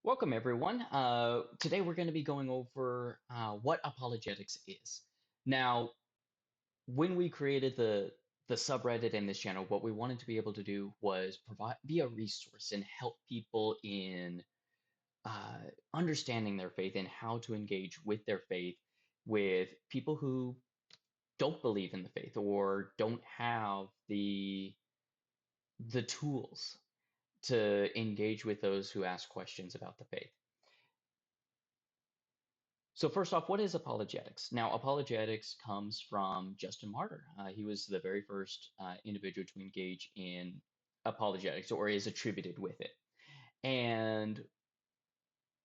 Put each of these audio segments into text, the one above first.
Welcome, everyone. Today we're going to be going over what apologetics is. Now, when we created the subreddit and this channel, what we wanted to be able to do was be a resource and help people in understanding their faith and how to engage with their faith with people who don't believe in the faith or don't have the tools to engage with those who ask questions about the faith. So first off, what is apologetics? Now, apologetics comes from Justin Martyr. He was the very first individual to engage in apologetics, or is attributed with it. And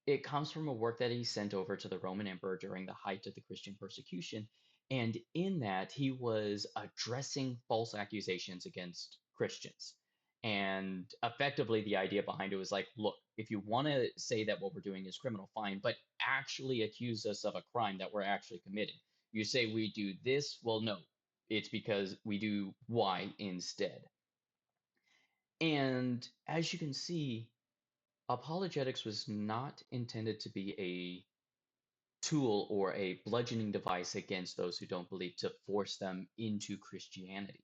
it comes from a work that he sent over to the Roman emperor during the height of the Christian persecution. And in that, he was addressing false accusations against Christians. And effectively, the idea behind it was like, look, if you want to say that what we're doing is criminal, fine, but actually accuse us of a crime that we're actually committing. You say we do this, well, no, it's because we do Y instead. And as you can see, apologetics was not intended to be a tool or a bludgeoning device against those who don't believe to force them into Christianity.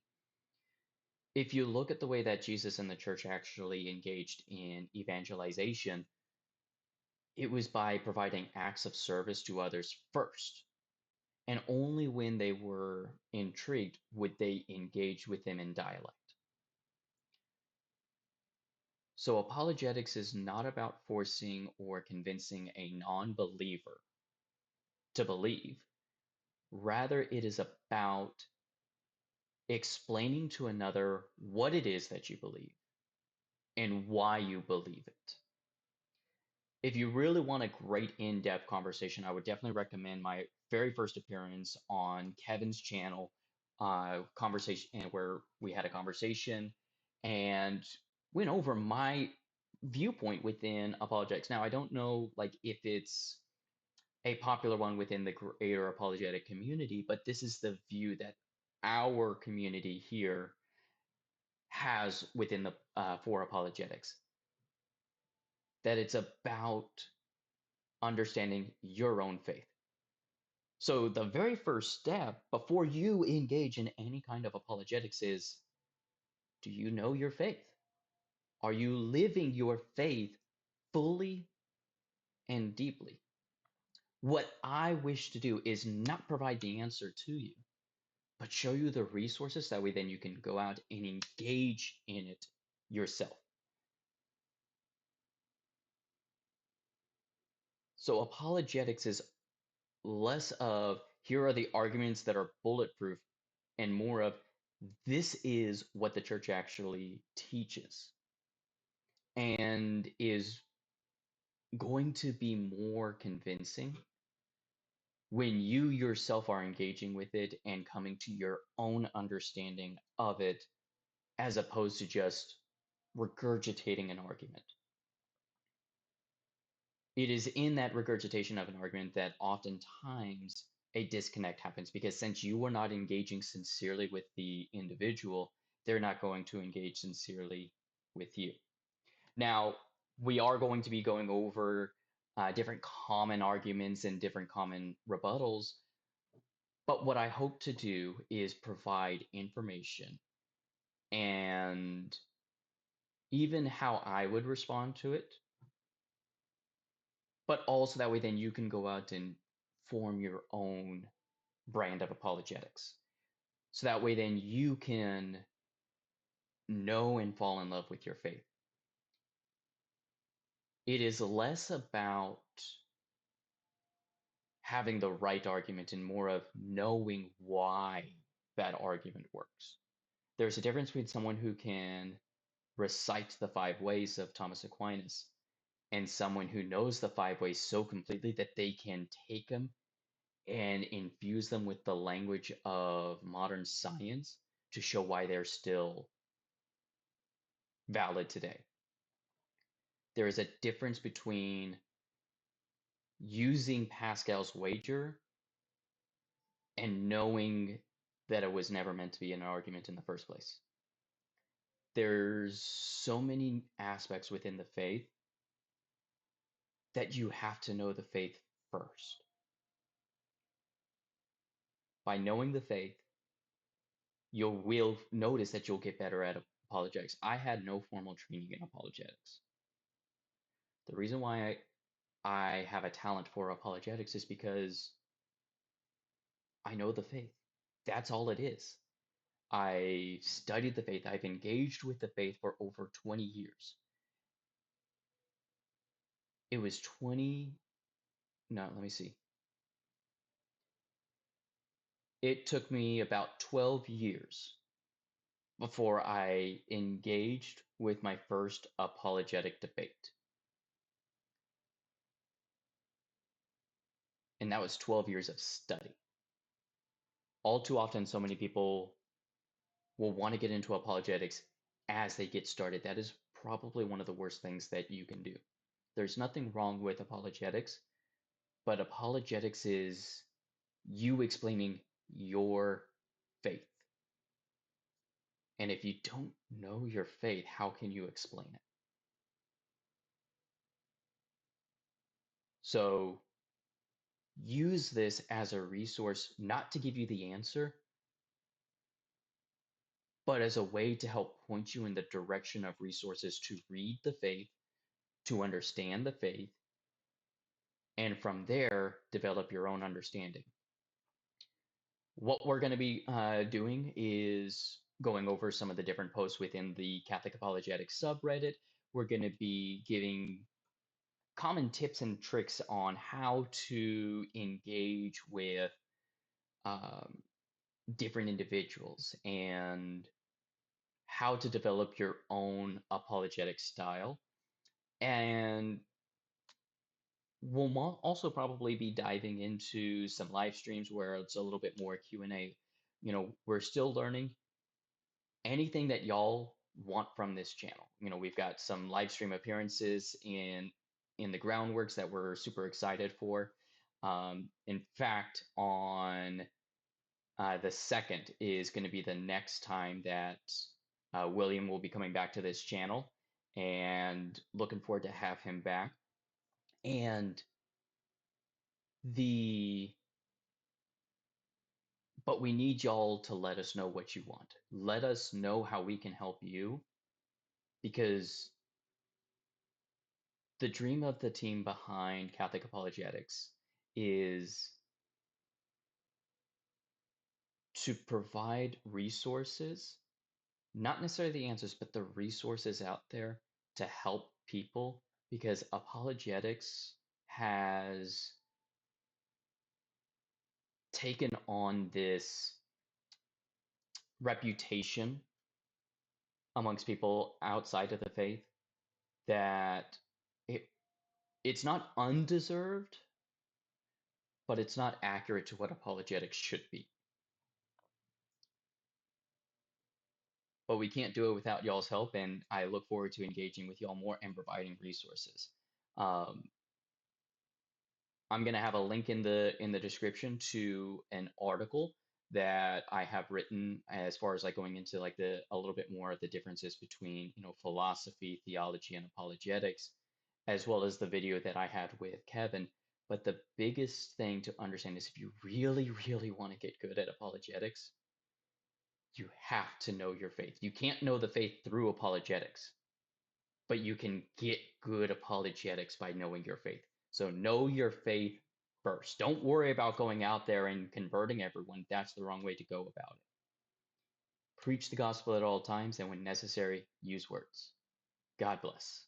If you look at the way that Jesus and the church actually engaged in evangelization, it was by providing acts of service to others first. And only when they were intrigued would they engage with them in dialect. So apologetics is not about forcing or convincing a non believer to believe. Rather, it is about explaining to another what it is that you believe and why you believe it. If you really want a great in-depth conversation, I would definitely recommend my very first appearance on Kevin's channel, conversation, and where we had a conversation and went over my viewpoint within apologetics. Now, I don't know like if it's a popular one within the greater apologetic community, but this is the view that our community here has within the for apologetics, that it's about understanding your own faith. So the very first step before you engage in any kind of apologetics is, do you know your faith? Are you living your faith fully and deeply? What I wish to do is not provide the answer to you, but show you the resources, that way then you can go out and engage in it yourself. So apologetics is less of here are the arguments that are bulletproof and more of this is what the church actually teaches and is going to be more convincing when you yourself are engaging with it and coming to your own understanding of it, as opposed to just regurgitating an argument. It is in that regurgitation of an argument that oftentimes a disconnect happens, because since you are not engaging sincerely with the individual, they're not going to engage sincerely with you. Now, we are going to be going over different common arguments and different common rebuttals, but what I hope to do is provide information and even how I would respond to it, but also that way then you can go out and form your own brand of apologetics. So that way then you can know and fall in love with your faith. It is less about having the right argument and more of knowing why that argument works. There's a difference between someone who can recite the five ways of Thomas Aquinas and someone who knows the five ways so completely that they can take them and infuse them with the language of modern science to show why they're still valid today. There is a difference between using Pascal's wager and knowing that it was never meant to be an argument in the first place. There's so many aspects within the faith that you have to know the faith first. By knowing the faith, you will notice that you'll get better at apologetics. I had no formal training in apologetics. The reason why I have a talent for apologetics is because I know the faith. That's all it is. I studied the faith. I've engaged with the faith for over 20 years. It was 20, no, let me see. It took me about 12 years before I engaged with my first apologetic debate. And that was 12 years of study. All too often, so many people will want to get into apologetics as they get started. That is probably one of the worst things that you can do. There's nothing wrong with apologetics, but apologetics is you explaining your faith. And if you don't know your faith, how can you explain it? So use this as a resource, not to give you the answer, but as a way to help point you in the direction of resources to read the faith, to understand the faith, and from there, develop your own understanding. What we're going to be doing is going over some of the different posts within the Catholic Apologetics subreddit. We're going to be giving common tips and tricks on how to engage with um, different individuals and how to develop your own apologetic style. And we'll also probably be diving into some live streams where it's a little bit more Q&A. You know, we're still learning anything that y'all want from this channel. You know, we've got some live stream appearances in the groundworks that we're super excited for. In fact, on the second is going to be the next time that William will be coming back to this channel, and looking forward to have him back. And the but we need y'all to let us know what you want. Let us know how we can help you, because the dream of the team behind Catholic Apologetics is to provide resources, not necessarily the answers, but the resources out there to help people, because apologetics has taken on this reputation amongst people outside of the faith that it it's not undeserved, but it's not accurate to what apologetics should be. But we can't do it without y'all's help, and I look forward to engaging with y'all more and providing resources. Um, I'm gonna have a link in the description to an article that I have written as far as like going into like the a little bit more of the differences between, you know, philosophy, theology, and apologetics, as well as the video that I had with Kevin. But the biggest thing to understand is if you really, really want to get good at apologetics, you have to know your faith. You can't know the faith through apologetics, but you can get good apologetics by knowing your faith. So know your faith first. Don't worry about going out there and converting everyone. That's the wrong way to go about it. Preach the gospel at all times, and when necessary, use words. God bless.